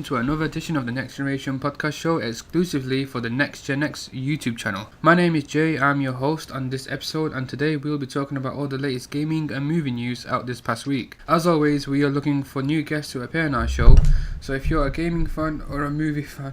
welcome to another edition of the Next Generation podcast show exclusively for the Next Gen X YouTube channel. My name is Jay, I'm your host on this episode, and today we'll be talking about all the latest gaming and movie news out this past week. As always, we are looking for new guests to appear on our show, so if you're a gaming fan or a movie fan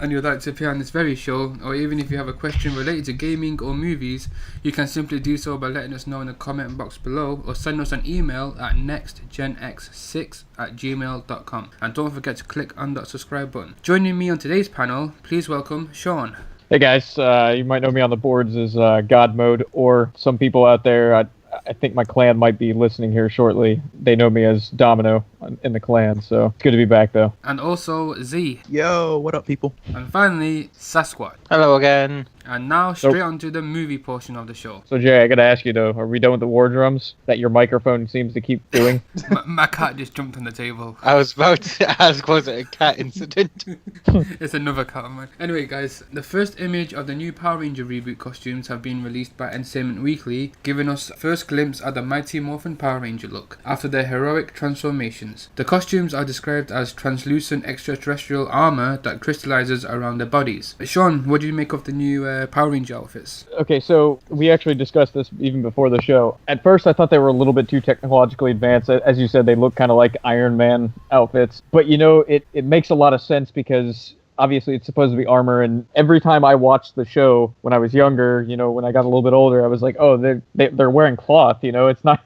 and you'd like to appear on this very show, or even if you have a question related to gaming or movies, you can simply do so by letting us know in the comment box below, or send us an email at nextgenx6@gmail.com. And don't forget to click on that subscribe button. Joining me on today's panel, please welcome Shawn. Hey guys, you might know me on the boards as God Mode, or some people out there, I think my clan might be listening here shortly. They know me as Domino in the clan, so it's good to be back though. And also Z. Yo, what up, people? And finally, Sassquatch. Hello again. And now straight on to the movie portion of the show. So Jay, I gotta ask you though, are we done with the war drums that your microphone seems to keep doing? my cat just jumped on the table. I was about to ask, was it a cat incident? It's another cat of mine. Anyway guys, the first image of the new Power Ranger reboot costumes have been released by Entertainment Weekly, giving us first glimpse at the Mighty Morphin Power Ranger look after their heroic transformations. The costumes are described as translucent extraterrestrial armor that crystallizes around their bodies. Shawn, what do you make of the new Power Ranger outfits? Okay, so we actually discussed this even before the show. At first I thought they were a little bit too technologically advanced. As you said, they look kind of like Iron Man outfits. But you know, it makes a lot of sense because obviously it's supposed to be armor, and every time I watched the show when I was younger, you know, when I got a little bit older, I was like, oh, they're wearing cloth, you know, it's not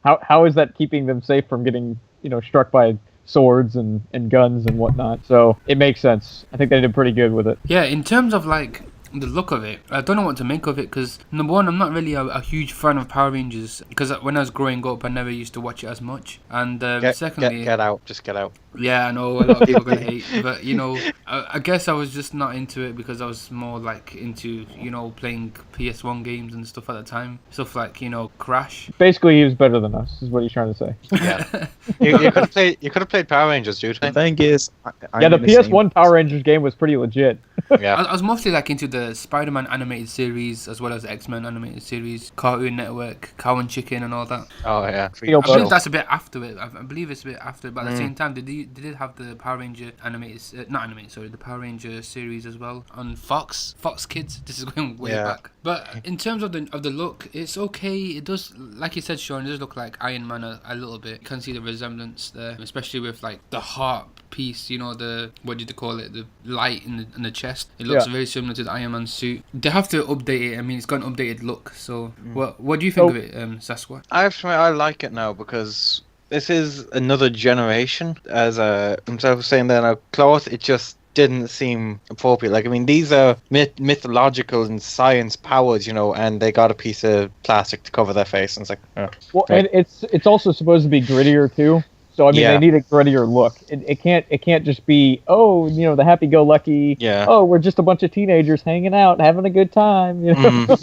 how is that keeping them safe from getting, you know, struck by swords and guns and whatnot? So it makes sense. I think they did pretty good with it. Yeah, in terms of like the look of it, I don't know what to make of it, because number one, I'm not really a huge fan of Power Rangers, because when I was growing up I never used to watch it as much, and secondly, get out, just get out. Yeah, I know a lot of people are gonna hate, but you know, I guess I was just not into it because I was more like into, you know, playing PS1 games and stuff at the time, stuff like, you know, Crash. Basically, he was better than us, is what he's trying to say. Yeah, you could have played Power Rangers, dude. The thing is, yeah, the PS1 Power Rangers game was pretty legit. Yeah, I was mostly like into the Spider-Man animated series as well as the X-Men animated series, Cartoon Network, Cow and Chicken, and all that. oh yeah. I believe that's a bit after it. I believe it's a bit after it, but at the same time, they did have the Power Ranger the Power Ranger series as well on Fox Kids. This is going way back. But in terms of the look, it's okay. It does, like you said, Shawn, it does look like Iron Man a little bit. You can see the resemblance there, especially with like the heart piece, you know, the, what did you call it, the light in the chest. It looks very similar to the Iron Man suit. They have to update it. I mean, it's got an updated look. So what do you think of it, Sasquatch? I like it now because this is another generation. As I was saying there, now cloth, it just didn't seem appropriate. Like, I mean, these are mythological and science powers, you know, and they got a piece of plastic to cover their face, and it's like, oh. Well, and it's also supposed to be grittier too. So I mean, they need a grittier look. It can't just be, oh, you know, the happy-go-lucky. Yeah. Oh, we're just a bunch of teenagers hanging out, having a good time. You know?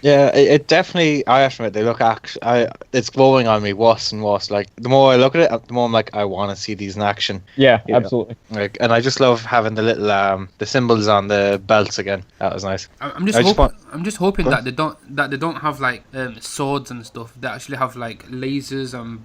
Yeah, it definitely. I have to admit, they look it's growing on me worse and worse. Like, the more I look at it, the more I'm like, I want to see these in action. Yeah, absolutely. Like, and I just love having the little the symbols on the belts again. That was nice. I'm just hoping that they don't have like swords and stuff. They actually have like lasers and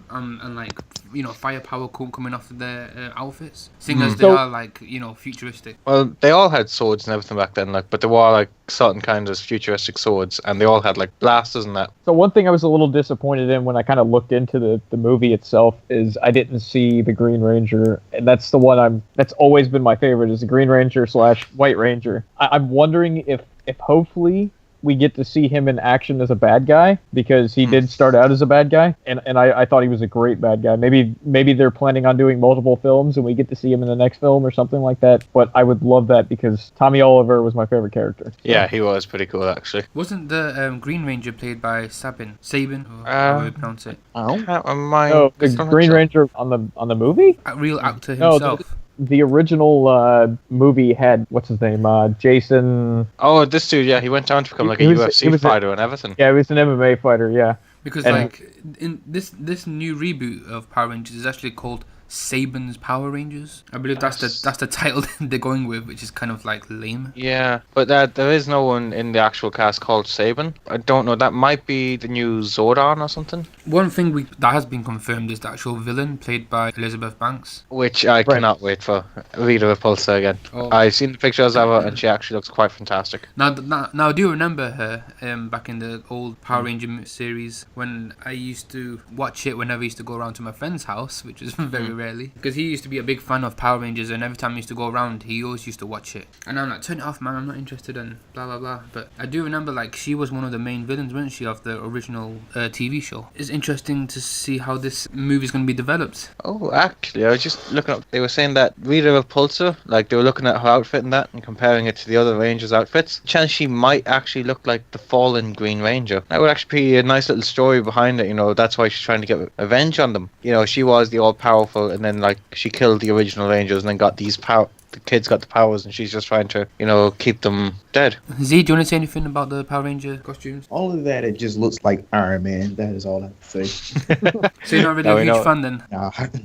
like, you know, firepower coming off of their outfits, seeing as they are like, you know, futuristic. Well, they all had swords and everything back then, like, but they were like certain kinds of futuristic swords, and they all had like blasters and that. So one thing I was a little disappointed in when I kind of looked into the movie itself is I didn't see the Green Ranger, and that's the one that's always been my favorite, is the Green Ranger / White Ranger. I'm wondering if hopefully we get to see him in action as a bad guy, because he did start out as a bad guy, and I thought he was a great bad guy. Maybe they're planning on doing multiple films and we get to see him in the next film or something like that, but I would love that because Tommy Oliver was my favorite character. So. Yeah, he was pretty cool, actually. Wasn't the Green Ranger played by Sabin, or however you pronounce it? The Green Ranger on the movie? A real actor himself. No, the original movie had, what's his name, Jason. Oh, this dude, yeah, he went on to become like a UFC fighter and everything. Yeah, he was an MMA fighter, yeah. Because like in this new reboot of Power Rangers is actually called Saban's Power Rangers. I believe that's the title they're going with, which is kind of like lame. Yeah, but there is no one in the actual cast called Saban. I don't know. That might be the new Zordon or something. One thing that has been confirmed is the actual villain played by Elizabeth Banks, which I cannot wait for. Rita Repulsa again. Oh. I've seen the pictures of her, and she actually looks quite fantastic. Now, do you remember her back in the old Power Ranger series when I used to watch it whenever I used to go around to my friend's house, which was very rarely, because he used to be a big fan of Power Rangers, and every time I used to go around, he always used to watch it. And I'm like, turn it off, man, I'm not interested in blah blah blah. But I do remember, like, she was one of the main villains, wasn't she, of the original TV show. It's interesting to see how this movie is going to be developed. Oh, actually, I was just looking up. They were saying that Rita Repulsa, like, they were looking at her outfit and that, and comparing it to the other Rangers' outfits. Chance she might actually look like the fallen Green Ranger. That would actually be a nice little story behind it. You know, that's why she's trying to get revenge on them. You know, she was the all-powerful, and then, like, she killed the original Rangers, and then got these the kids got the powers, and she's just trying to, you know, keep them dead. Z, do you want to say anything about the Power Ranger costumes? Only that it just looks like Iron Man. That is all I have to say. So you're not really a huge fan then?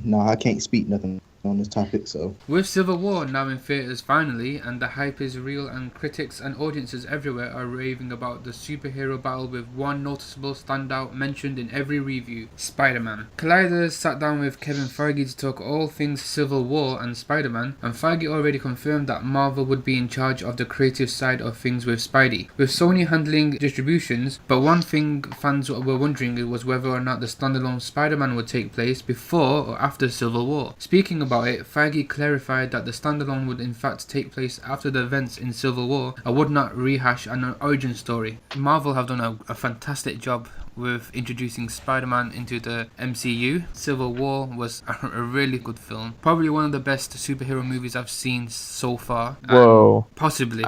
No, I can't speak nothing on this topic. So with Civil War now in theaters finally, and the hype is real, and critics and audiences everywhere are raving about the superhero battle, with one noticeable standout mentioned in every review: Spider-Man. Collider sat down with Kevin Feige to talk all things Civil War and Spider-Man, and Feige already confirmed that Marvel would be in charge of the creative side of things with Spidey, with Sony handling distributions. But one thing fans were wondering was whether or not the standalone Spider-Man would take place before or after Civil War. Speaking about it, Feige clarified that the standalone would in fact take place after the events in Civil War and would not rehash an origin story. Marvel have done a fantastic job with introducing Spider-Man into the MCU. Civil War was a really good film. Probably one of the best superhero movies I've seen so far. Whoa. Possibly.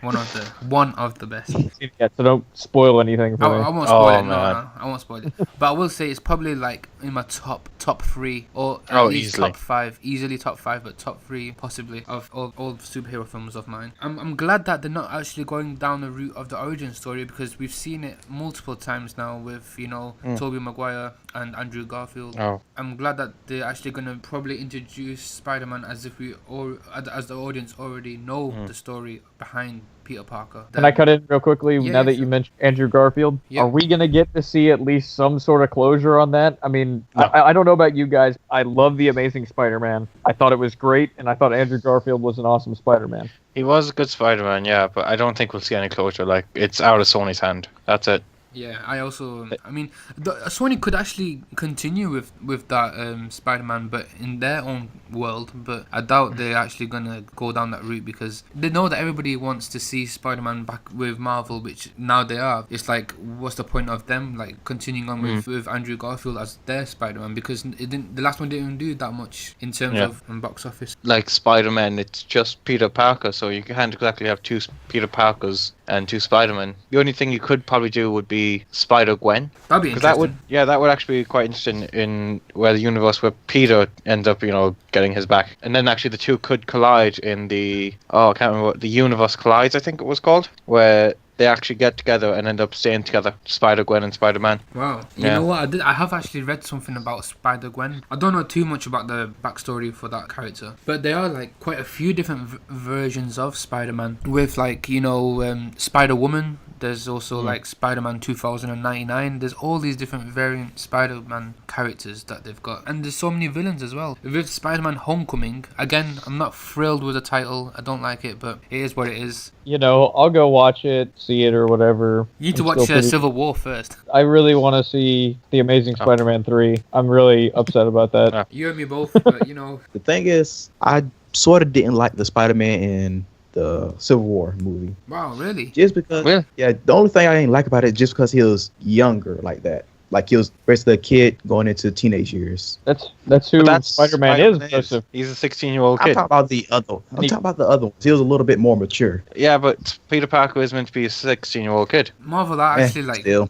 One of the best. Yeah, so don't spoil anything for me. I won't spoil it. No, I won't spoil it. But I will say it's probably like in my top 3 or at least easily. top 5. Easily top 5, but top 3 possibly of all superhero films of mine. I'm glad that they're not actually going down the route of the origin story, because we've seen it multiple times now with, you know, Tobey Maguire and Andrew Garfield. Oh. I'm glad that they're actually going to probably introduce Spider-Man as if as the audience already know the story behind Peter Parker. Can I cut in real quickly now that you mentioned Andrew Garfield? Yeah. Are we going to get to see at least some sort of closure on that? I mean, no. I don't know about you guys. I love The Amazing Spider-Man. I thought it was great, and I thought Andrew Garfield was an awesome Spider-Man. He was a good Spider-Man, yeah, but I don't think we'll see any closure. Like, it's out of Sony's hand. That's it. Yeah, I mean, Sony could actually continue with that Spider-Man, but in their own world, but I doubt they're actually gonna go down that route, because they know that everybody wants to see Spider-Man back with Marvel, which now they are. It's like, what's the point of them like continuing on with Andrew Garfield as their Spider-Man, because the last one didn't do that much in terms of box office. Like Spider-Man, it's just Peter Parker, so you can't exactly have two Peter Parkers and two Spider-Men. The only thing you could probably do would be Spider-Gwen. That'd be interesting. That would actually be quite interesting in where the universe where Peter ends up, you know, getting his back. And then actually the two could collide in I can't remember what the Universe Collides, I think it was called, where they actually get together and end up staying together. Spider-Gwen and Spider-Man. Wow. You know what? I have actually read something about Spider-Gwen. I don't know too much about the backstory for that character, but there are like quite a few different versions of Spider-Man, with like, you know, Spider-Woman. There's also like Spider-Man 2099. There's all these different variant Spider-Man characters that they've got. And there's so many villains as well. With Spider-Man Homecoming, again, I'm not thrilled with the title. I don't like it, but it is what it is. You know, I'll go watch it, see it or whatever. You need to watch Civil War first. I really want to see The Amazing Spider-Man 3. I'm really upset about that. You and me both, but you know. The thing is, I sort of didn't like the Spider-Man in the Civil War movie. Wow, really? Just because, the only thing I didn't like about it is just because he was younger like that. Like, he was basically a kid going into teenage years. That's who Spider-Man is, Joseph. He's a 16-year-old kid. I'm talking about the other ones. He was a little bit more mature. Yeah, but Peter Parker is meant to be a 16-year-old kid. Marvel are actually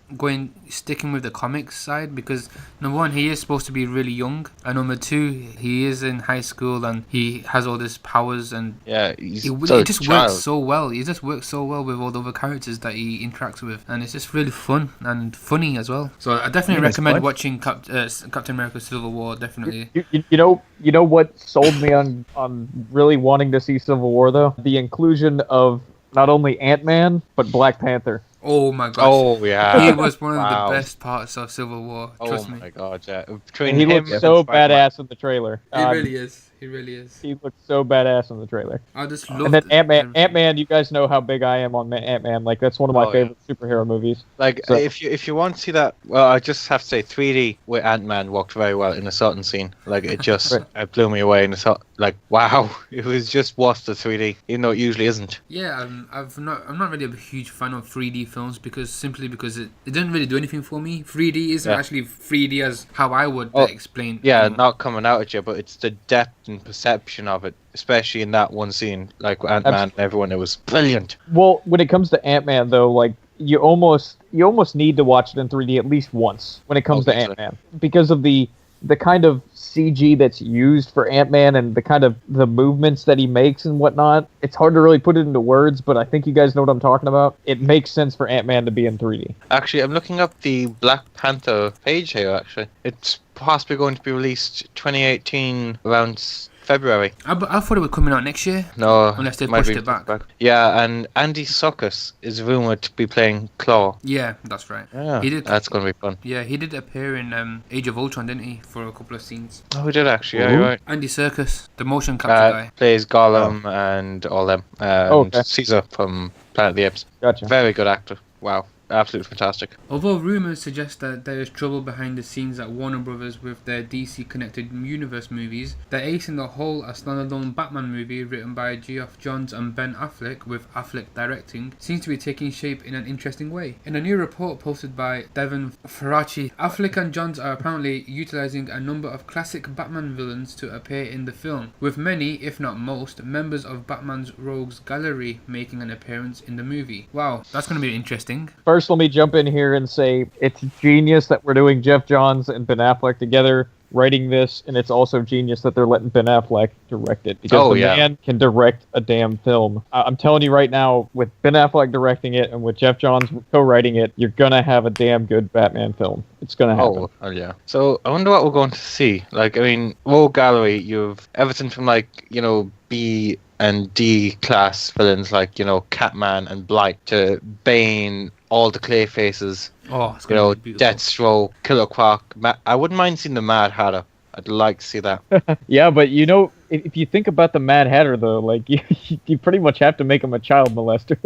sticking with the comics side, because number one, he is supposed to be really young, and number two, he is in high school and he has all these powers, and he just works so well. He just works so well with all the other characters that he interacts with, and it's just really fun and funny as well. So I definitely Yeah, recommend Squatch. watching Captain America: Civil War. Definitely. You know what sold me on really wanting to see Civil War though? The inclusion of not only Ant-Man but Black Panther. Oh my gosh. Oh yeah. He was one of the Wow. best parts of Civil War. Oh Trust me. my god, yeah. And Between he him looked and so Spider-Man. badass in the trailer. He really is. He really is. He looked so badass in the trailer. I just And loved then Ant-Man, everything. Ant-Man, you guys know how big I am on Ant-Man. Like that's one of my Oh, yeah. favorite superhero movies. Like So- if you want to see that, well, I just have to say 3D with Ant-Man worked very well in a certain scene. Like it just Right. it blew me away, and it's like wow, it was just worth the 3D, even though it usually isn't. Yeah, I'm not really a huge fan of 3D films simply because it doesn't really do anything for me. 3D isn't Yeah. actually 3D as how I would Oh, explain. Yeah, not coming out at you, but it's the depth and perception of it, especially in that one scene, like with Ant-Man and everyone. It was brilliant. Well, when it comes to Ant-Man though, like you almost need to watch it in 3D at least once when it comes to Obviously. Ant-Man because of the kind of CG that's used for Ant-Man and the kind of the movements that he makes and whatnot. It's hard to really put it into words, but I think you guys know what I'm talking about. It makes sense for Ant-Man to be in 3D. Actually, I'm looking up the Black Panther page here. Actually, it's possibly going to be released 2018 around February. I thought it was coming out next year. No, Unless they might pushed be it back. Yeah, and Andy Serkis is rumored to be playing Claw. Yeah, that's right. Yeah, He did. that's going to be fun. Yeah, he did appear in Age of Ultron, didn't he, for a couple of scenes? Oh, we did actually. Yeah, you're right. Andy Serkis, the motion capture guy. Plays Gollum and all them. And okay. Caesar from Planet of the Apes. Gotcha. Very good actor. Wow. Absolutely fantastic. Although rumours suggest that there is trouble behind the scenes at Warner Brothers with their DC connected universe movies, the Ace in the Hole, a standalone Batman movie written by Geoff Johns and Ben Affleck, with Affleck directing, seems to be taking shape in an interesting way. In a new report posted by Devin Faraci, Affleck and Johns are apparently utilising a number of classic Batman villains to appear in the film, with many, if not most, members of Batman's Rogues Gallery making an appearance in the movie. Wow, that's going to be interesting. First, let me jump in here and say it's genius that we're doing Geoff Johns and Ben Affleck together writing this, and it's also genius that they're letting Ben Affleck direct it because the man can direct a damn film. I'm telling you right now, with Ben Affleck directing it and with Geoff Johns co-writing it, you're gonna have a damn good Batman film. It's gonna happen. Oh yeah. So I wonder what we're going to see. Like, I mean, Rogue Gallery, you've everything from like, you know, B and D class villains like, you know, Catman and Blight to Bane, all the Clay Faces, Oh, it's you going know, to be beautiful. Deathstroke, Killer Croc. I wouldn't mind seeing the Mad Hatter. I'd like to see that. Yeah, but you know, if you think about the Mad Hatter though, like you pretty much have to make him a child molester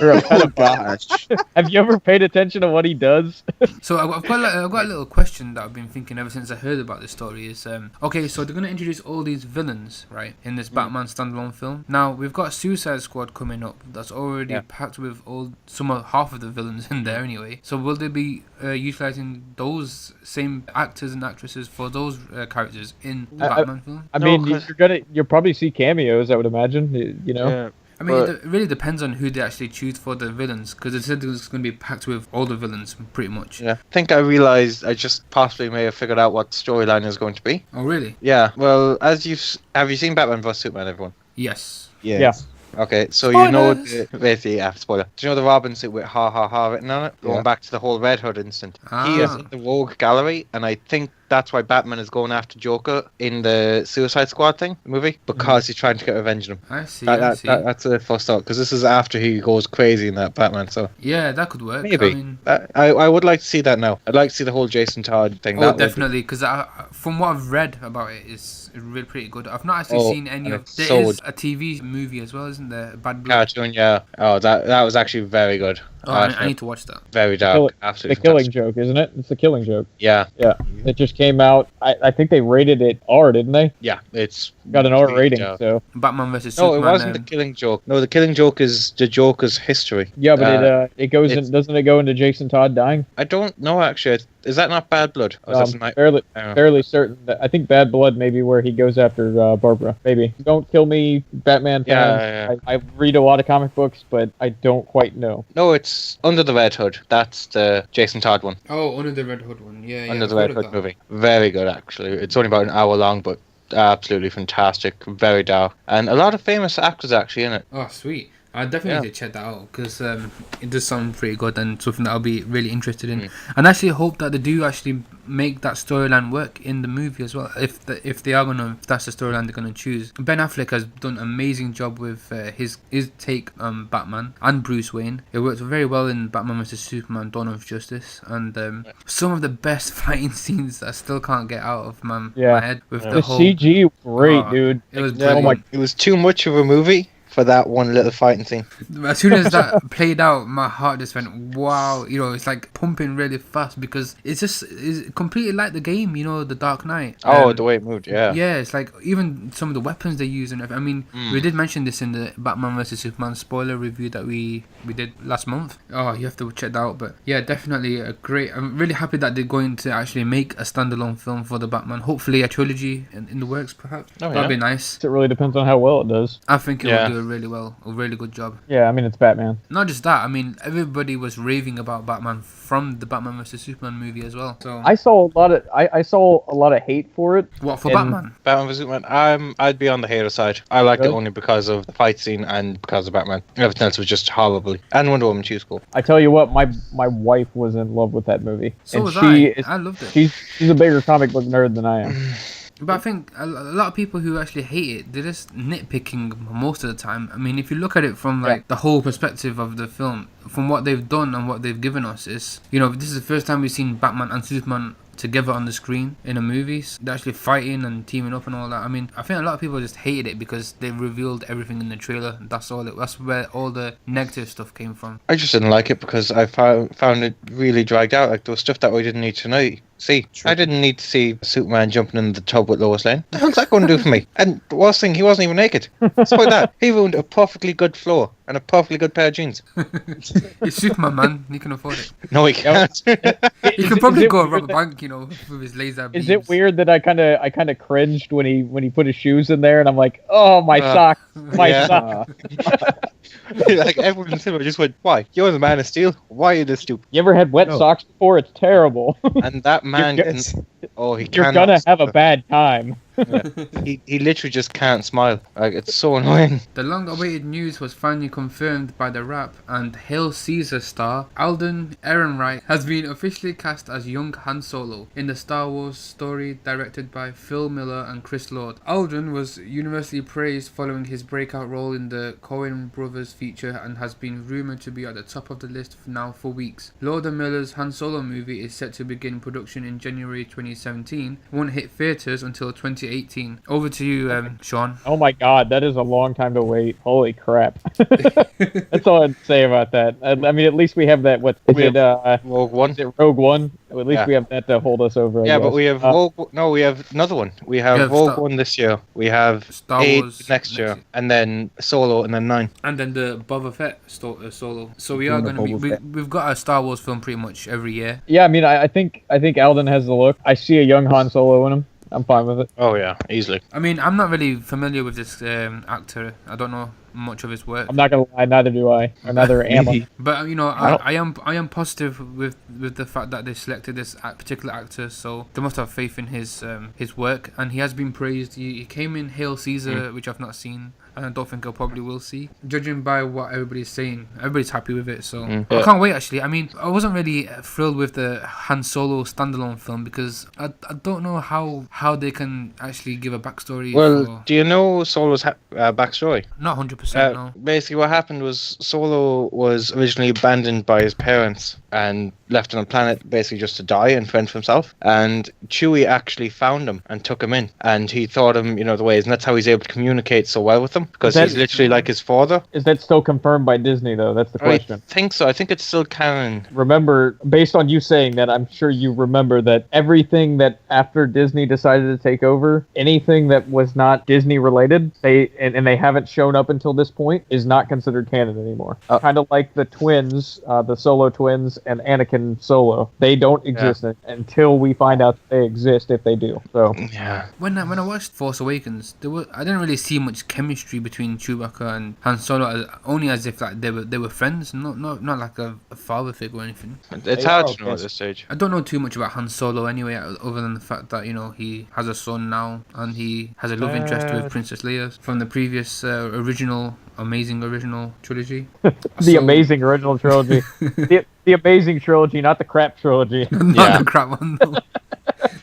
or a Oh gosh. Have you ever paid attention to what he does? So I've got a little question that I've been thinking ever since I heard about this story. Is okay, so they're gonna introduce all these villains, right, in this Batman standalone film. Now we've got Suicide Squad coming up. That's already packed with half of the villains in there anyway. So will they be utilizing those same actors and actresses for those characters in the Batman film? I No, mean, 'cause- you'll probably see cameos. I would imagine. You know. Yeah. I mean, But- it really depends on who they actually choose for the villains, because they said it's going to be packed with all the villains, pretty much. Yeah. I think I realised I just possibly may have figured out what the storyline is going to be. Oh, really? Yeah. Well, have you seen Batman vs Superman, everyone? Yes. Yes. Okay, so you know Spoilers! basically, yeah, spoiler. Do you know the Robin suit with ha ha ha written on it? Going Yeah. back to the whole Red Hood incident. Ah. He is in the Rogue Gallery, and I think that's why Batman is going after Joker in the Suicide Squad thing, the movie, because he's trying to get revenge on him. I see. That's the first thought, because this is after he goes crazy in that Batman, so Yeah, that could work. maybe. I mean, I would like to see that now. I'd like to see the whole Jason Todd thing. oh, That would be- definitely, because from what I've read about it, it's really pretty good. I've not actually seen any and of. it's There so is a TV movie as well, isn't there? Bad Blood. Cartoon, yeah. Oh, that was actually very good. Oh, I need to watch that. Very dark. Kill- Absolutely The Killing fantastic. Joke, isn't it? It's the Killing Joke. Yeah, Yeah, it just came out. I think they rated it R, didn't they? yeah. It's Got an R really rating. dark. So Batman vs No, Superman. it wasn't the Killing Joke. No, the Killing Joke is the Joker's history. yeah, but it goes it's- in. Doesn't it go into Jason Todd dying? I don't know actually. Is that not Bad Blood? Or is that Fairly, I don't know. fairly certain. I think Bad Blood may be where he goes after Barbara. Maybe. Don't kill me, Batman fan. Yeah. I read a lot of comic books, but I don't quite know. No, it's Under the Red Hood. That's the Jason Todd one. Oh, Under the Red Hood one. Yeah, yeah. Under I've the heard Red of Hood that. movie. Very good actually. It's only about an hour long, but absolutely fantastic. Very dark, and a lot of famous actors actually in it. Oh, sweet. I definitely Yeah. need to check that out because it does sound pretty good and something that I'll be really interested in. And I actually hope that they do actually make that storyline work in the movie as well. If they are gonna, if that's the storyline they're gonna choose. Ben Affleck has done an amazing job with his take on Batman and Bruce Wayne. It works very well in Batman vs Superman: Dawn of Justice, and some of the best fighting scenes I still can't get out of my head with The the whole CG, great, dude. It was Yeah, brilliant. it was too much of a movie for that one little fighting scene. As soon as that played out, my heart just went, wow. You know, it's like pumping really fast because it's completely like the game, you know, The Dark Knight. Oh, the way it moved, yeah. Yeah, it's like even some of the weapons they use. And I mean, we did mention this in the Batman vs Superman spoiler review that we did last month. Oh, you have to check that out. But yeah, definitely a great. I'm really happy that they're going to actually make a standalone film for the Batman. Hopefully a trilogy in the works, perhaps. That'd be nice. It really depends on how well it does. I think it will do really well, a really good job. Yeah, I mean, it's Batman. Not just that, I mean, everybody was raving about Batman from the Batman vs Superman movie as well. So I saw a lot of I saw a lot of hate for it. What for Batman? Batman vs Superman. I'd be on the hater side. I liked it only because of the fight scene and because of Batman. Everything else was just horrible. And Wonder Woman, she was cool. I tell you what, my wife was in love with that movie. So and was she I loved it. She's a bigger comic book nerd than I am. But I think a lot of people who actually hate it, they're just nitpicking most of the time. I mean, if you look at it from like the whole perspective of the film, from what they've done and what they've given us, is, you know, this is the first time we've seen Batman and Superman together on the screen in a movie. They're actually fighting and teaming up and all that. I mean, I think a lot of people just hated it because they revealed everything in the trailer. That's where all the negative stuff came from. I just didn't like it because I found it really dragged out. Like, there was stuff that we didn't need to see. I didn't need to see Superman jumping in the tub with Lois Lane. The hell's that going to do for me? And the worst thing, he wasn't even naked. Despite that, he ruined a perfectly good floor and a perfectly good pair of jeans. He's Superman, man. He can afford it. No, he can't. He could probably go rob a bank, you know, with his laser beams. Is it weird that I kind of cringed when he put his shoes in there, and I'm like, oh, my sock, sock. Like, everyone in the cinema just went, why? You're the Man of Steel. Why are you this stupid? You ever had wet socks before? It's terrible. And that man You're gonna have a bad time. He literally just can't smile. Like, it's so annoying. The long-awaited news was finally confirmed by The Wrap, and Hail Caesar star Alden Ehrenreich has been officially cast as young Han Solo in the Star Wars story directed by Phil Miller and Chris Lord. Alden was universally praised following his breakout role in the Coen brothers feature and has been rumoured to be at the top of the list now for weeks. Lord and Miller's Han Solo movie is set to begin production in January 2017. It won't hit theatres until 2018. Over to you, Shawn. Oh my god, that is a long time to wait. Holy crap. That's all I'd say about that. I mean, at least we have that. Rogue One? Is it Rogue One? At least we have that to hold us over. I guess. But we have we have another one. We have Rogue One this year. We have Star Wars next year, and then Solo, and then 9. And then the Boba Fett Solo. So we are going to be. We've got a Star Wars film pretty much every year. Yeah, I mean, I think Alden has the look. I see a young Han Solo in him. I'm fine with it. Oh yeah, easily. I mean, I'm not really familiar with this actor. I don't know much of his work. I'm not gonna lie, neither do I. Or neither am I. But you know, I am positive with the fact that they selected this particular actor. So they must have faith in his work, and he has been praised. He came in Hail Caesar, which I've not seen, and I don't think I probably will see. Judging by what everybody's saying, everybody's happy with it. So I can't wait. Actually, I mean, I wasn't really thrilled with the Han Solo standalone film because I don't know how they can actually give a backstory. Well, do you know Solo's backstory? Not 100%. No. Basically, what happened was Solo was originally abandoned by his parents and left on a planet basically just to die and fend for himself. And Chewie actually found him and took him in, and he taught him, the ways, and that's how he's able to communicate so well with them, because he's literally like his father. Is that still confirmed by Disney, though? That's the question. I think so. I think it's still canon. Remember, based on you saying that, I'm sure you remember that everything that after Disney decided to take over, anything that was not Disney related, they haven't shown up until this point, is not considered canon anymore. Kind of like the twins, the Solo twins and Anakin Solo. They don't exist until we find out they exist, if they do. So when I watched Force Awakens, I didn't really see much chemistry between Chewbacca and Han Solo, only as if like they were friends, not like a father figure or anything. It's hard to know at this stage. I don't know too much about Han Solo anyway, other than the fact that he has a son now and he has a love interest with Princess Leia from the previous original amazing original trilogy. The amazing original trilogy. The amazing trilogy, not the crap trilogy. Not the crap one, though.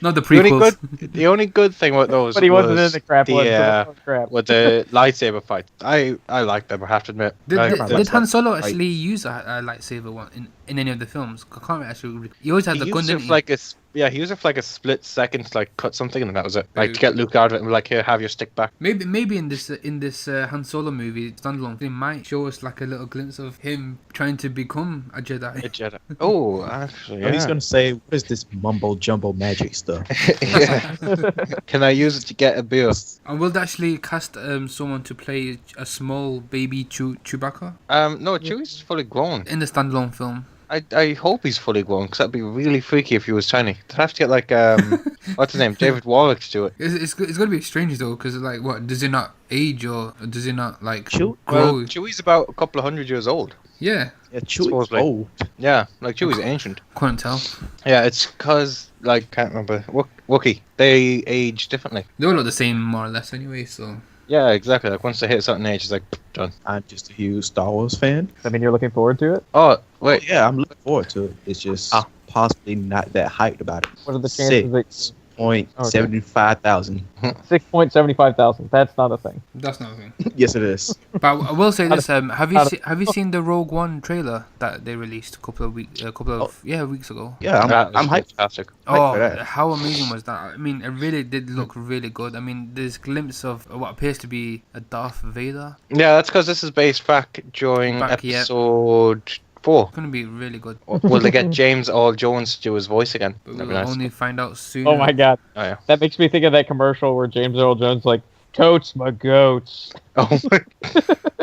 Not the The only prequels. the only good thing about those But he wasn't was in the crap one. So the, that's not crap. with the lightsaber fight. I liked them, I have to admit. Did Han Solo actually use a lightsaber one in any of the films? I can't actually. He always had the gun, didn't he? He used it for like a split second to like cut something, and that was it. Like to get Luke out of it and be like, here, have your stick back. Maybe in this Han Solo movie standalone, they might show us like a little glimpse of him trying to become a Jedi. A Jedi. Oh, actually, And he's gonna say, "What is this mumbo jumbo magic stuff?" Can I use it to get a beer? And will they actually cast someone to play a small baby Chewbacca No, Chewie's fully grown. in the standalone film? I hope he's fully grown, because that'd be really freaky if he was tiny. They'd have to get like what's his name, David Warwick to do it. It's gonna be strange though, because like, what, does he not age, or does he not like Chew- grow? Well, Chewie's about a couple of 100 years old. Yeah, Yeah, Chewie's Supposedly. old. Yeah, like Chewie's ancient. couldn't tell. Yeah, it's because like can't remember Wookiee. They age differently. They all look the same more or less anyway. So Yeah, exactly. Like once they hit a certain age, it's like done. I'm just a huge Star Wars fan. I mean, you're looking forward to it? Oh wait, Yeah, I'm looking forward to it. It's just possibly not that hyped about it. What are the chances that 6.75,000. 6.75,000? That's not a thing. that's not a thing. Yes, it is. But I will say this: have you seen the Rogue One trailer that they released a couple of weeks ago? Yeah, that was I'm hyped. fantastic. Hyped for that. How amazing was that? I mean, it really did look really good. I mean, there's a glimpse of what appears to be a Darth Vader. Yeah, that's because this is based back during Yeah. episode 4. It's gonna be really good. Will they get James Earl Jones to do his voice again? But That'd be we'll nice. only find out soon. Oh my god. Oh yeah. That makes me think of that commercial where James Earl Jones like, totes my goats. Oh my.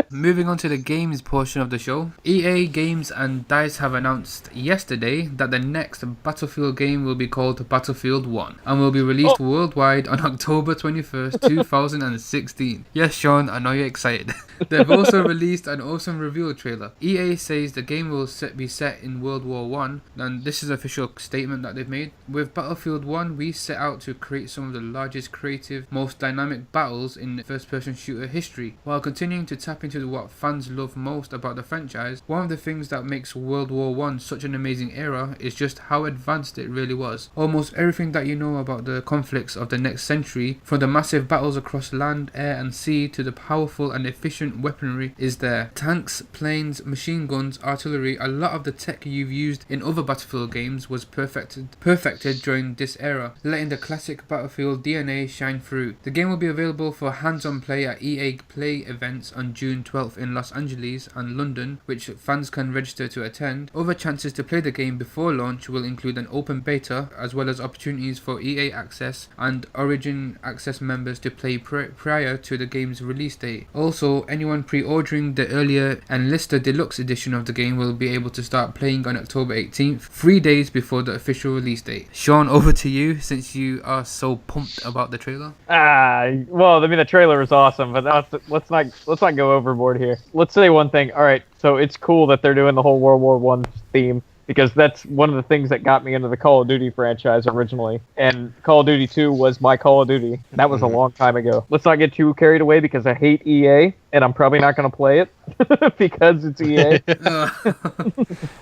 Moving on to the games portion of the show, EA Games and DICE have announced yesterday that the next Battlefield game will be called Battlefield 1 and will be released worldwide on October 21st, 2016. Yes, Shawn, I know you're excited. They've also released an awesome reveal trailer. EA says the game will be set in World War 1, and this is an official statement that they've made. With Battlefield 1, we set out to create some of the largest, creative, most dynamic battles in first-person shooter history, while continuing to tap into what fans love most about the franchise. One of the things that makes World War I such an amazing era is just how advanced it really was. Almost everything that you know about the conflicts of the next century, from the massive battles across land, air and sea to the powerful and efficient weaponry, is there. Tanks, planes, machine guns, artillery, a lot of the tech you've used in other Battlefield games was perfected during this era, letting the classic Battlefield DNA shine through. The game will be available for hands-on play at EA Play events on June 12th in Los Angeles and London, which fans can register to attend. Other chances to play the game before launch will include an open beta, as well as opportunities for EA Access and Origin Access members to play prior to the game's release date. Also, anyone pre-ordering the earlier Enlisted Deluxe edition of the game will be able to start playing on October 18th, 3 days before the official release date. Shawn, over to you, since you are so pumped about the trailer. Well, I mean, the trailer is awesome, but let's not go overboard here. Let's say one thing. All right, so it's cool that they're doing the whole World War One theme, because that's one of the things that got me into the Call of Duty franchise originally. And Call of Duty 2 was my Call of Duty. That was a long time ago. Let's not get too carried away, because I hate EA, and I'm probably not going to play it because it's EA.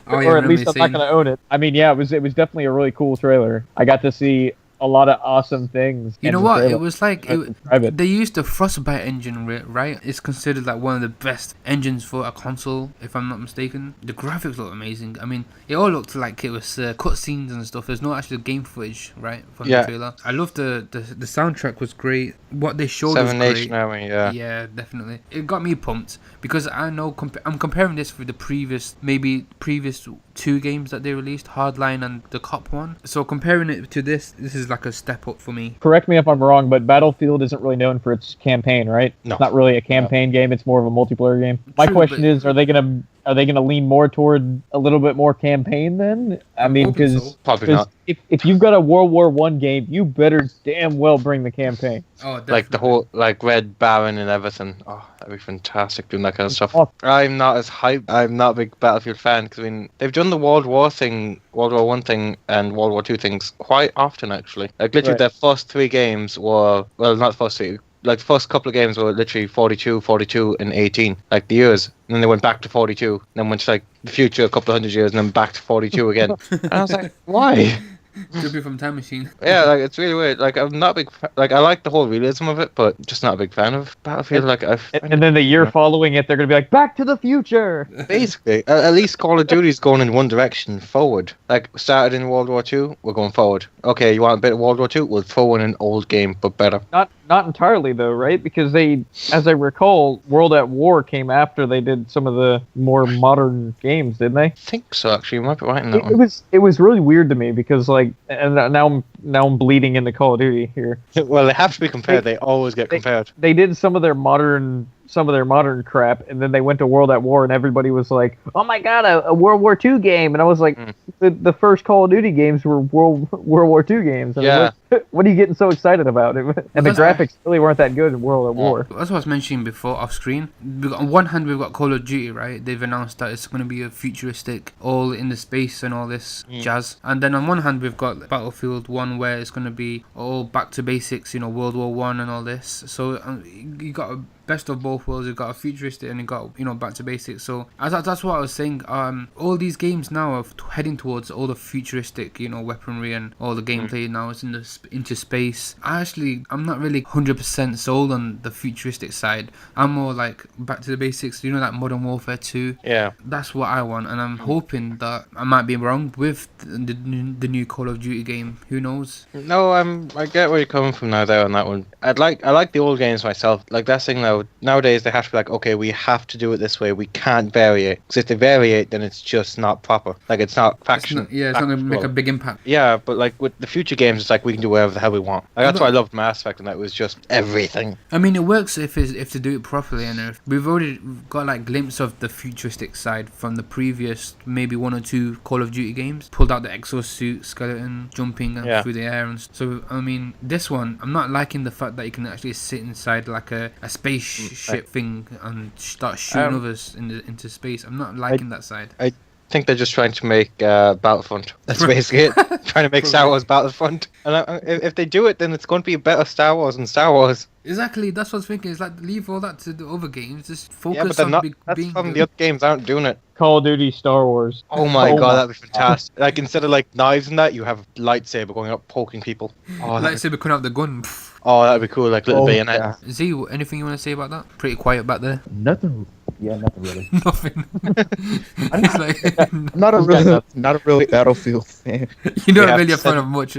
Or at least I'm not going to own it. I mean, yeah, it was definitely a really cool trailer. I got to see a lot of awesome things. You know what? It was like they used the Frostbite engine, right? It's considered like one of the best engines for a console, if I'm not mistaken. The graphics look amazing. I mean, it all looked like it was cutscenes and stuff. There's no actual game footage, right, from the trailer. I love the soundtrack was great. What they showed was great. Nation Army, yeah. Yeah, definitely. It got me pumped because I know I'm comparing this with the previous 2 games that they released, Hardline and the Cop one. So comparing it to this is like a step up for me. Correct me if I'm wrong, but Battlefield isn't really known for its campaign, right? No. It's not really a campaign game. It's more of a multiplayer game. My True, question but- is, are they gonna lean more toward a little bit more campaign then? I mean, hoping so. because Probably not. if you've got a World War One game, you better damn well bring the campaign. Oh, definitely. Like the whole Red Baron and everything. Oh, that'd be fantastic doing that kind of stuff. Awesome. I'm not as hyped. I'm not a big Battlefield fan because I mean they've done the World War One thing, and World War Two things quite often actually. Like literally, Right. their first 3 games were not the first 3. like the first couple of games were literally 42, 42, and 18, like the years. And then they went back to 42, then went to like the future a couple of hundred years, and then back to 42 again. And I was like, why? Could be from Time Machine. Yeah, like it's really weird. Like I'm not a big like I like the whole realism of it, but just not a big fan of Battlefield. Like and then the year following it, they're gonna be like, Back to the Future. Basically, at least Call of Duty's going in one direction, forward. Like started in World War II, we're going forward. Okay, you want a bit of World War II? We'll throw in an old game, but better. Not entirely though, right? Because they, as I recall, World at War came after they did some of the more modern games, didn't they? I think so. Actually, you might be right in that one. It was really weird to me because like, and now I'm bleeding into Call of Duty here. Well, they have to be compared. They always get compared. They did some of their modern crap, and then they went to World at War, and everybody was like, "Oh my god, a World War II game!" And I was like, "The first Call of Duty games were World War II games." And yeah. What are you getting so excited about? And the graphics really weren't that good in World at War. That's what I was mentioning before off screen. On one hand, we've got Call of Duty, right? They've announced that it's going to be a futuristic, all in the space and all this jazz. And then on one hand, we've got Battlefield 1, where it's going to be all back to basics, World War 1 and all this. So you got a best of both worlds. You've got a futuristic and you got back to basics. So that's what I was saying. All these games now are heading towards all the futuristic, weaponry and all the gameplay now is into space. I'm not really 100% sold on the futuristic side. I'm more like back to the basics. Like Modern Warfare 2. Yeah, that's what I want, and I'm hoping that I might be wrong with the new Call of Duty game. Who knows? No, I get where you're coming from now there on that one. I like the old games myself. Like that thing now. Nowadays they have to be like, okay, we have to do it this way. We can't vary it, because if they vary it, then it's just not proper. Like it's not faction. It's not gonna make a big impact. Yeah, but like with the future games, it's like we can do whatever the hell we want. Like, that's why I loved Mass Effect, and that was just everything. I mean, it works if they do it properly, and if we've already got like glimpse of the futuristic side from the previous maybe 1 or 2 Call of Duty games. Pulled out the exosuit, skeleton, jumping through the air, and so I mean, this one I'm not liking the fact that you can actually sit inside like a spaceship thing and start shooting others into space. I'm not liking that side. I think they're just trying to make Battlefront. That's basically it. Trying to make Star Wars Battlefront. And if they do it, then it's going to be a better Star Wars than Star Wars. Exactly, that's what I was thinking. It's like, leave all that to the other games. Just focus on being good. The good. other games aren't doing it. Call of Duty, Star Wars. Oh my god, that'd be fantastic. Like, instead of like knives and that, you have a lightsaber going up poking people. Lightsaber coming out the gun. Oh, that'd be cool, like little bayonet. Yeah. Z, anything you want to say about that? Pretty quiet back there. Nothing. Yeah, nothing really. Nothing. It's like, I'm not a real Battlefield fan. You're not really a fan of much.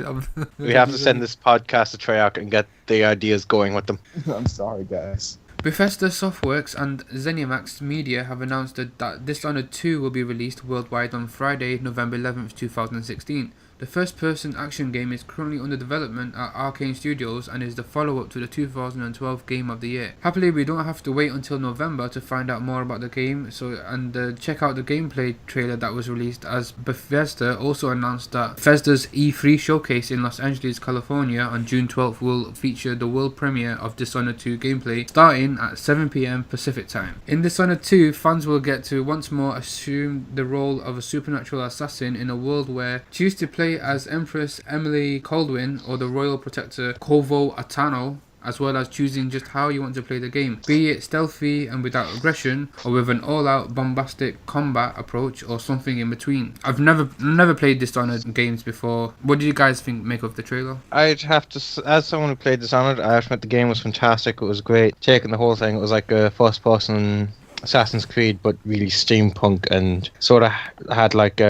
We have to send this podcast to Treyarch and get the ideas going with them. I'm sorry, guys. Bethesda Softworks and ZeniMax Media have announced that Dishonored 2 will be released worldwide on Friday, November 11th, 2016. The first-person action game is currently under development at Arcane Studios and is the follow-up to the 2012 Game of the Year. Happily, we don't have to wait until November to find out more about the game, and check out the gameplay trailer that was released, as Bethesda also announced that Bethesda's E3 showcase in Los Angeles, California on June 12th will feature the world premiere of Dishonored 2 gameplay starting at 7 PM Pacific time. In Dishonored 2, fans will get to once more assume the role of a supernatural assassin in a world where choose to play as Empress Emily Caldwin or the Royal Protector Corvo Atano, as well as choosing just how you want to play the game, be it stealthy and without aggression, or with an all-out bombastic combat approach, or something in between. I've never played Dishonored games before. What do you guys make of the trailer? I'd have to, as someone who played Dishonored, I have to admit the game was fantastic. It was great. Taking the whole thing, it was like a first-person Assassin's Creed, but really steampunk, and sort of had like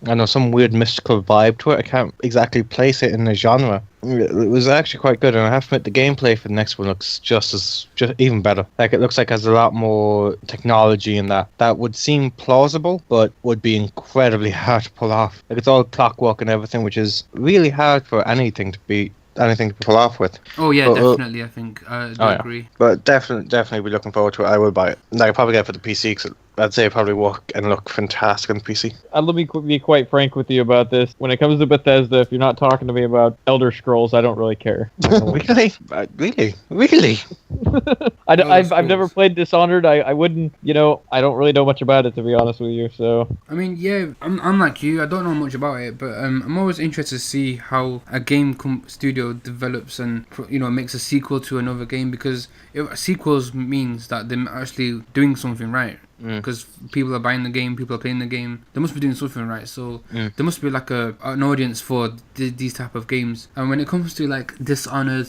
I know, some weird mystical vibe to it. I can't exactly place it in the genre. It was actually quite good, and I have to admit the gameplay for the next one looks just even better. Like, it looks like it has a lot more technology in that would seem plausible, but would be incredibly hard to pull off. Like, it's all clockwork and everything, which is really hard for anything to pull off with. Oh yeah, definitely. I think I agree. But definitely be looking forward to it. I will buy it. And I'll probably get it for the PC because it I'd say probably work and look fantastic on PC. Let me be quite frank with you about this. When it comes to Bethesda, if you're not talking to me about Elder Scrolls, I don't really care. Really? Really? I've never played Dishonored. I wouldn't, I don't really know much about it, to be honest with you. So I mean, yeah, I'm like you. I don't know much about it, but I'm always interested to see how a game studio develops and makes a sequel to another game, because sequels means that they're actually doing something right. Because people are buying the game, people are playing the game, they must be doing something right. So there must be like an audience for these type of games. And when it comes to like Dishonored,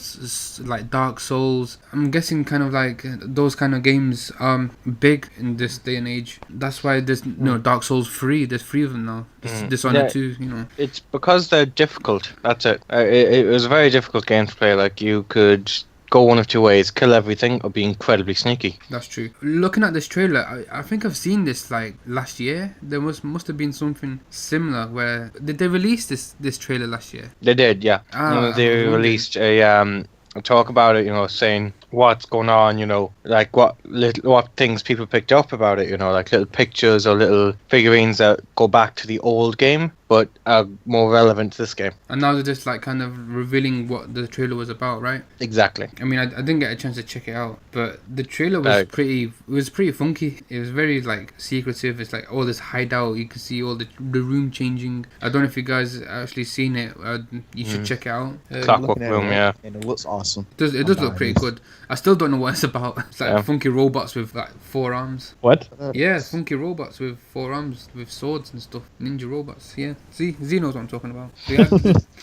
like Dark Souls, I'm guessing kind of like those kind of games are big in this day and age. That's why there's Dark Souls 3. There's 3 of them now. Dishonored 2. It's because they're difficult. That's it. It was a very difficult game to play. Like, you could go one of two ways: kill everything or be incredibly sneaky. That's true. Looking at this trailer, I think I've seen this like last year. There must have been something similar. Where did they release this trailer last year? They did, yeah. They released a talk about it, saying what's going on, like what things people picked up about it, like little pictures or little figurines that go back to the old game but are more relevant to this game. And now they're just like kind of revealing what the trailer was about, right? Exactly. I mean, I didn't get a chance to check it out, but the trailer was pretty funky. It was very like secretive. It's like all this hideout. You can see all the room changing. I don't know if you guys actually seen it. You should check it out. Clockwork Room, yeah. And it looks awesome. It does look pretty good. I still don't know what it's about. It's like funky robots with like 4 arms. What? Yeah, it's funky robots with 4 arms with swords and stuff. Ninja robots. Yeah. See, Z knows what I'm talking about.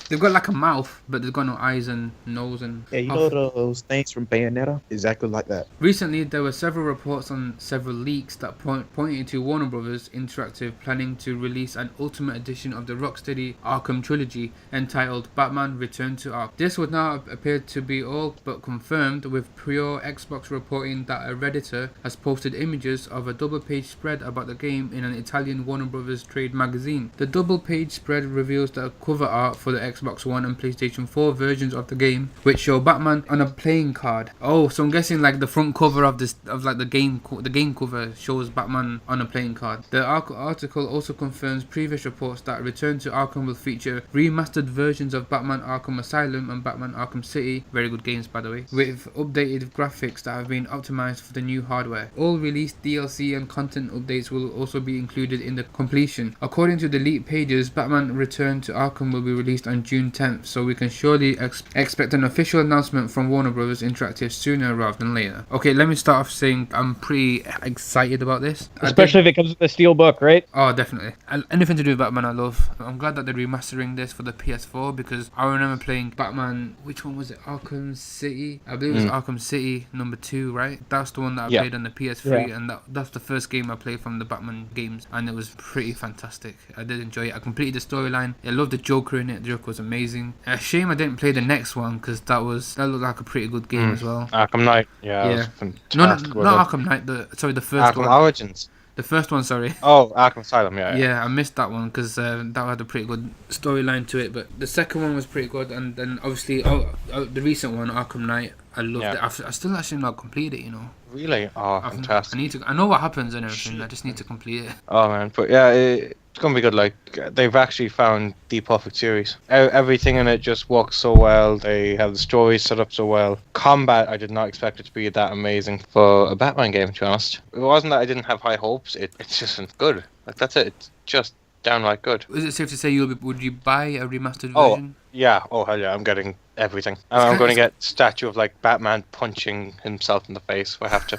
They've got like a mouth, but they've got no eyes and nose and. Yeah, you know those things from Bayonetta? Exactly like that. Recently, there were several reports on several leaks that pointed to Warner Brothers Interactive planning to release an Ultimate Edition of the Rocksteady Arkham trilogy entitled Batman Return to Arkham. This would now appear to be all but confirmed, with Pure Xbox reporting that a Redditor has posted images of a double-page spread about the game in an Italian Warner Brothers trade magazine. The double-page spread reveals the cover art for the Xbox One and PlayStation 4 versions of the game, which show Batman on a playing card. Oh, so I'm guessing like the front cover of the game cover shows Batman on a playing card. The article also confirms previous reports that Return to Arkham will feature remastered versions of Batman Arkham Asylum and Batman Arkham City, very good games by the way, with updated graphics that have been optimized for the new hardware. All released DLC and content updates will also be included in the completion. According to the leaked pages, Batman Return to Arkham will be released on June 10th, so we can surely expect an official announcement from Warner Bros. Interactive sooner rather than later. Okay, let me start off saying I'm pretty excited about this. Especially if it comes with the steel book, right? Oh, definitely. Anything to do with Batman I love. I'm glad that they're remastering this for the PS4, because I remember playing Batman, which one was it? Arkham City? I believe it was Arkham City number 2, right? That's the one that I played on the PS3, and that's the first game I played from the Batman games, and it was pretty fantastic. I did enjoy it. I completed the storyline. I loved the Joker in it. The Joker was amazing. A shame I didn't play the next one, because that looked like a pretty good game as well. Arkham Knight, yeah. Not Arkham Knight. The first one. Arkham Origins. The first one, sorry. Oh, Arkham Asylum, yeah. Yeah, I missed that one because that had a pretty good storyline to it. But the second one was pretty good, and then obviously the recent one, Arkham Knight, I loved it. I still actually not completed it, Really? Oh, fantastic. I know what happens and everything. I just need to complete it. Oh man, but yeah, it's gonna be good. Like, they've actually found the perfect series. Everything in it just works so well. They have the story set up so well. Combat, I did not expect it to be that amazing for a Batman game, to be honest. It wasn't that I didn't have high hopes. It's just good. Like, that's it. It's just downright good. Is it safe to say would you buy a remastered version? Yeah. Oh hell yeah, I'm getting everything. I'm going to get statue of like Batman punching himself in the face if I have to.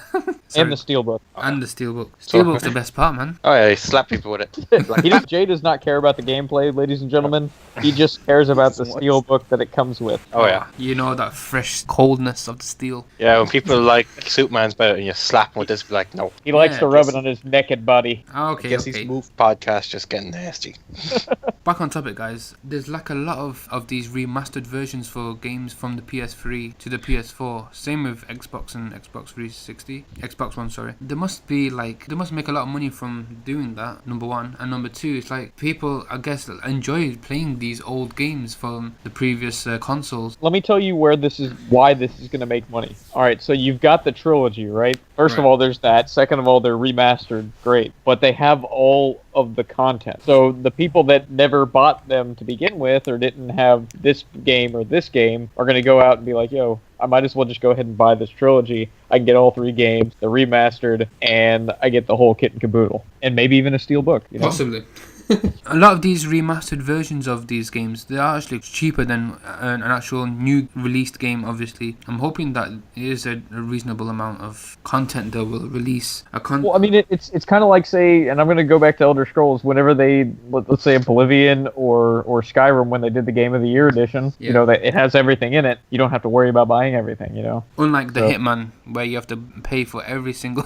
And the steelbook. And the steelbook. Steelbook's the best part, man. Oh yeah, he slap people with it. Jay does not care about the gameplay, ladies and gentlemen. He just cares about the steelbook that it comes with. Oh yeah. You know that fresh coldness of the steel. Yeah, when people like Superman's better and you slap him with this, be like, no. He likes to rub it on his naked body. Okay, Guess he's moved. Podcast just getting nasty. Back on topic, guys. There's like a lot of of these remastered versions for games from the PS3 to the PS4. Same with Xbox and Xbox 360, Xbox One, sorry. They must make a lot of money from doing that, number one. And number two, it's like people, I guess, enjoy playing these old games from the previous consoles. Let me tell you why this is going to make money. All right, so you've got the trilogy, right? First of all, there's that. Second of all, they're remastered, great. But they have all of the content. So the people that never bought them to begin with or didn't have this game or this game are going to go out and be like, yo, I might as well just go ahead and buy this trilogy. I can get all 3 games, they're remastered, and I get the whole kit and caboodle. And maybe even a steel book. You know? Possibly. A lot of these remastered versions of these games, they are actually cheaper than an actual new released game, obviously. I'm hoping that it is a reasonable amount of content they will release. Well, I mean, it's kind of like, say, and I'm going to go back to Elder Scrolls, whenever they, let's say Oblivion or Skyrim, when they did the Game of the Year edition, you know, that it has everything in it. You don't have to worry about buying everything, you know? Unlike the Hitman, where you have to pay for every single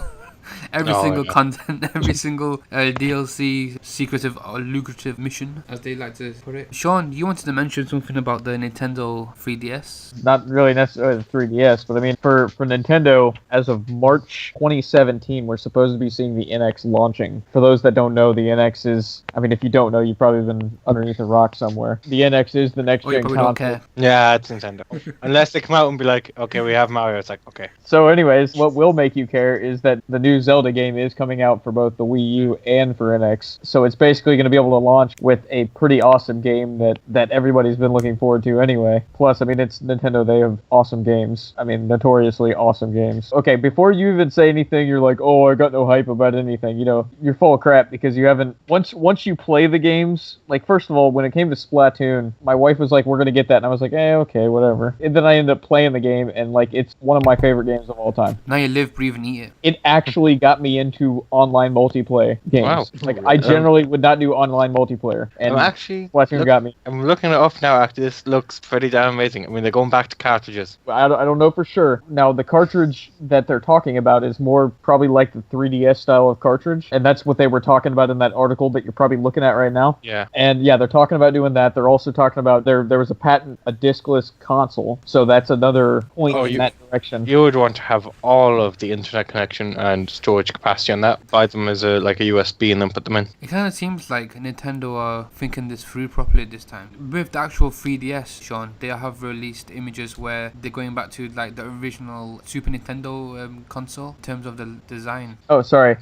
content, every single DLC, secretive or lucrative mission, as they like to put it. Shawn, you wanted to mention something about the Nintendo 3DS? Not really necessarily the 3DS, but I mean, for Nintendo, as of March 2017, we're supposed to be seeing the NX launching. For those that don't know, the NX is, I mean, if you don't know, you've probably been underneath a rock somewhere. The NX is the next-gen console. Don't care. Yeah, it's Nintendo. Unless they come out and be like, okay, we have Mario, it's like, okay. So anyways, what will make you care is that the new Zelda game is coming out for both the Wii U and for NX. So it's basically going to be able to launch with a pretty awesome game that everybody's been looking forward to anyway. Plus, I mean, it's Nintendo. They have awesome games. I mean, notoriously awesome games. Okay, before you even say anything, you're like, oh, I got no hype about anything. You know, you're full of crap because you haven't... Once you play the games, like, first of all, when it came to Splatoon, my wife was like, we're going to get that. And I was like, okay, whatever. And then I ended up playing the game, and, like, it's one of my favorite games of all time. Now you live, breathe, and eat it. It actually got me into online multiplayer games. Wow. Like, I generally would not do online multiplayer. And Splatoon got me. I'm looking it up now, actually. This looks pretty damn amazing. I mean, they're going back to cartridges. I don't know for sure. Now, the cartridge that they're talking about is more probably like the 3DS style of cartridge. And that's what they were talking about in that article that you're probably looking at right now. Yeah. And yeah, they're talking about doing that. They're also talking about there was a patent, a discless console. So that's another point in that direction. You would want to have all of the internet connection and storage capacity on that. Buy them as a USB and then put them in. It kind of seems like Nintendo are thinking this through properly this time. With the actual 3DS, Shawn, they have released images where they're going back to like the original Super Nintendo console in terms of the design. Oh, sorry.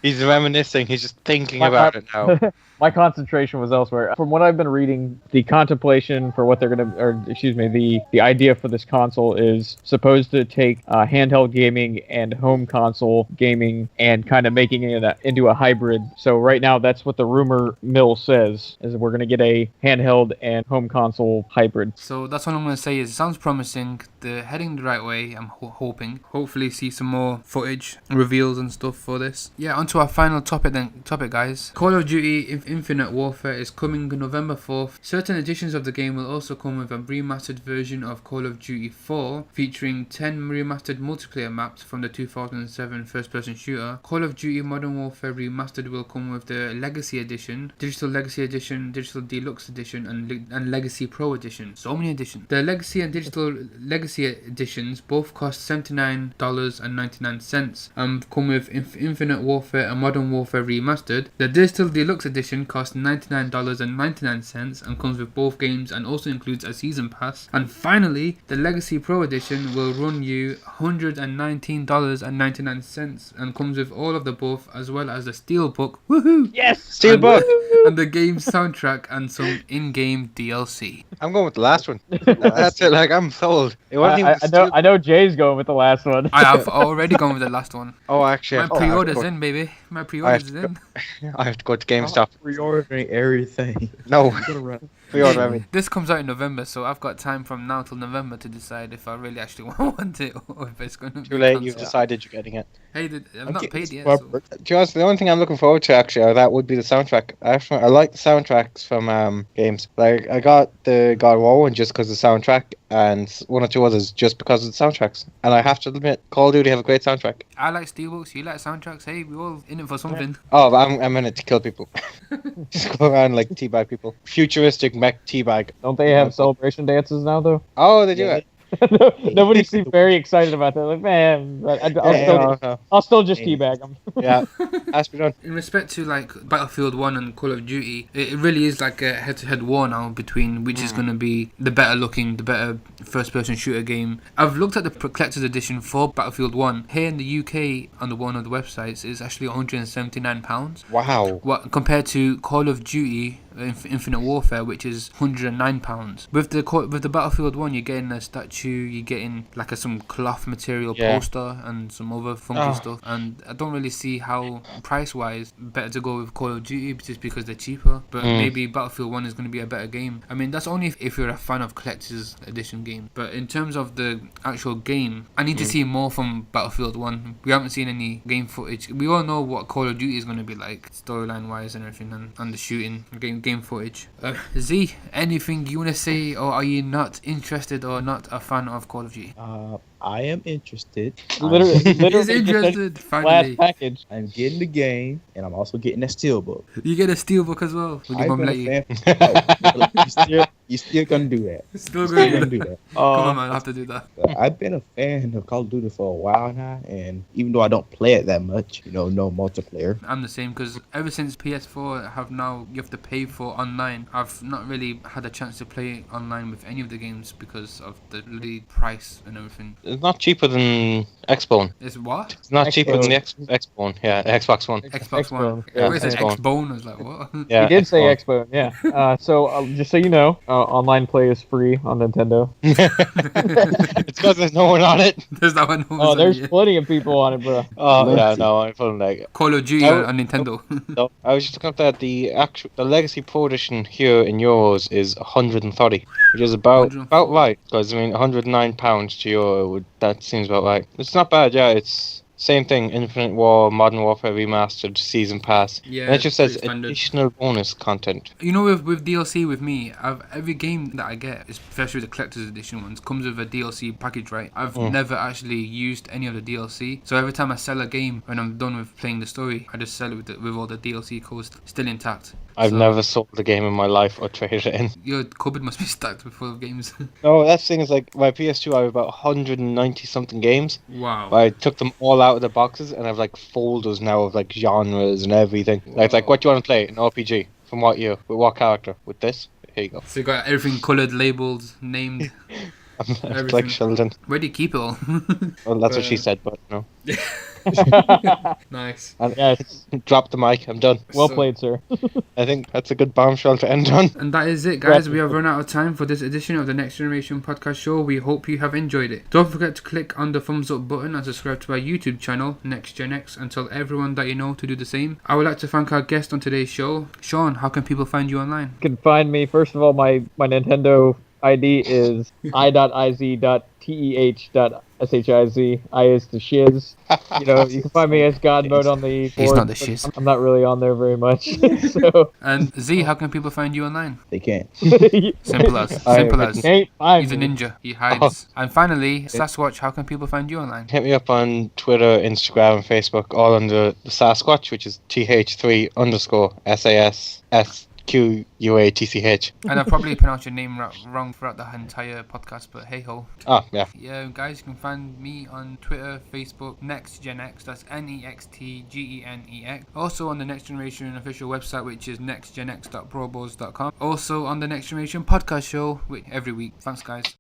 He's reminiscing. He's just thinking about it now. My concentration was elsewhere. From what I've been reading, the contemplation for what they're going to, or excuse me, the idea for this console is supposed to take handheld gaming and home console gaming and kind of making it into a hybrid. So right now, that's what the rumor mill says, is we're going to get a handheld and home console hybrid. So that's what I'm going to say is it sounds promising. They're heading the right way, I'm hoping. Hopefully see some more footage, reveals and stuff for this. Yeah, onto our final topic guys. Call of Duty Infinite Warfare is coming November 4th. Certain editions of the game will also come with a remastered version of Call of Duty 4, featuring 10 remastered multiplayer maps from the 2007 first-person shooter. Call of Duty Modern Warfare Remastered will come with the Legacy Edition, Digital Legacy Edition, Digital Deluxe Edition, and Legacy Pro Edition. So many editions. The Legacy and Digital Legacy Editions both cost $79.99 and come with Infinite Warfare and Modern Warfare Remastered. The Digital Deluxe Edition costs $99.99 and comes with both games and also includes a season pass. And finally, the Legacy Pro Edition will run you $119.99 and comes with all of the buff as well as the Steelbook. Woohoo! Yes! Steelbook! And the game's soundtrack and some in-game DLC. I'm going with the last one. That's it, like, I'm sold. I know Jay's going with the last one. I have already gone with the last one. Oh, actually. My pre-order's in, baby. My pre-order's in. I have to go to GameStop. Pre-ordering everything. No. Pre-order everything. This comes out in November, so I've got time from now till November to decide if I really actually want it or if it's going to be too late, cancelled. you've decided you're getting it. Hey, I've not paid yet. To be honest, the only thing I'm looking forward to actually, that would be the soundtrack. I like the soundtracks from games. Like, I got the God of War one just because the soundtrack, and one or two others just because of the soundtracks. And I have to admit, Call of Duty have a great soundtrack. I like steelbooks. You like soundtracks. Hey, we're all in it for something. Oh, but I'm in it to kill people. Just go around like teabag people. Futuristic mech teabag. Don't they have celebration dances now, though? Oh, they do it. Nobody seemed very excited about that. Like, man, I'll still just teabag them. Yeah, has to be done. In respect to like Battlefield 1 and Call of Duty, it really is like a head-to-head war now between which is going to be the better looking, the better first-person shooter game. I've looked at the collector's edition for Battlefield 1. Here in the UK, on one of the websites, it's actually £179. Wow. What compared to Call of Duty Infinite Warfare, which is £109. With the Battlefield 1, you're getting a statue, you're getting like some cloth material poster and some other funky stuff. And I don't really see how price-wise better to go with Call of Duty just because they're cheaper. But maybe Battlefield 1 is going to be a better game. I mean, that's only if you're a fan of collector's edition game. But in terms of the actual game, I need to see more from Battlefield 1. We haven't seen any game footage. We all know what Call of Duty is going to be like, storyline-wise and everything, and the shooting, game footage. Z, anything you want to say, or are you not interested or not a fan of Call of Duty? I am interested. Literally He's interested, finally. last package. I'm getting the game, and I'm also getting that steelbook. You get a steelbook as well. Would your mum let you? You still gonna do that? Still Still gonna gonna do do that. that. Come on, man, I have to do that. I've been a fan of Call of Duty for a while now, and even though I don't play it that much, no multiplayer. I'm the same because ever since PS4 you have to pay for online. I've not really had a chance to play online with any of the games because of the price and everything. It's not cheaper than Xbone. It's what? It's not cheaper than the Xbone. Yeah, the Xbox One. Xbox One. Yeah, Where is it? Xbone. Xbone? I was like, what? Yeah, You did say Xbone. Expo, yeah. So just so you know, online play is free on Nintendo. It's because there's no one on it. There's that one. Oh, there's plenty of people on it, bro. Oh yeah, no, I'm feeling like. Call of Duty on Nintendo. No, I was just looking up that the Legacy Pro Edition here in euros is 130, which is about right. Because I mean, £109 to euro, that seems about right. It's not bad, yeah. It's same thing. Infinite War, Modern Warfare Remastered, Season Pass. Yeah, and it just says pretty standard. additional bonus content. You know, with DLC with me, every game that I get, especially the collector's edition ones, comes with a DLC package, right? I've never actually used any of the DLC, so every time I sell a game, when I'm done with playing the story, I just sell it with all the DLC codes still intact. I've never sold a game in my life or traded it in. Your cupboard must be stacked with full of games. No, that thing is like my PS2. I have about 190 something games. Wow. I took them all out of the boxes and I've like folders now of like genres and everything. Like, it's like, what do you want to play? An RPG. From what year? With what character? With this? Here you go. So you got everything coloured, labelled, named. It's like Sheldon. Where do you keep it all? Well, that's what she said, but no. Nice. Yes. Drop the mic. I'm done. Well played, sir. I think that's a good bombshell to end on. And that is it, guys. We have run out of time for this edition of the Next Generation Podcast Show. We hope you have enjoyed it. Don't forget to click on the thumbs up button and subscribe to our YouTube channel, Next Gen X, and tell everyone that you know to do the same. I would like to thank our guest on today's show. Shawn, how can people find you online? You can find me, first of all, my Nintendo ID is i.iz.teh.shiz. I is the shiz. You can find me as God Mode on the board. He's not the shiz. I'm not really on there very much. So And Z, how can people find you online? They can't. Simple as. Simple as. Can't find He's a me. ninja. He hides. And finally, Sassquatch, how can people find you online? Hit me up on Twitter, Instagram, and Facebook, all under the Sassquatch, which is TH3_SASSQUATCH. And I've probably pronounced your name wrong throughout the entire podcast, but hey ho. Oh, yeah. Yeah, guys, you can find me on Twitter, Facebook, NextGenX, that's NEXTGENEX. Also on the Next Generation official website, which is nextgenx.probos.com. Also on the Next Generation Podcast Show every week. Thanks, guys.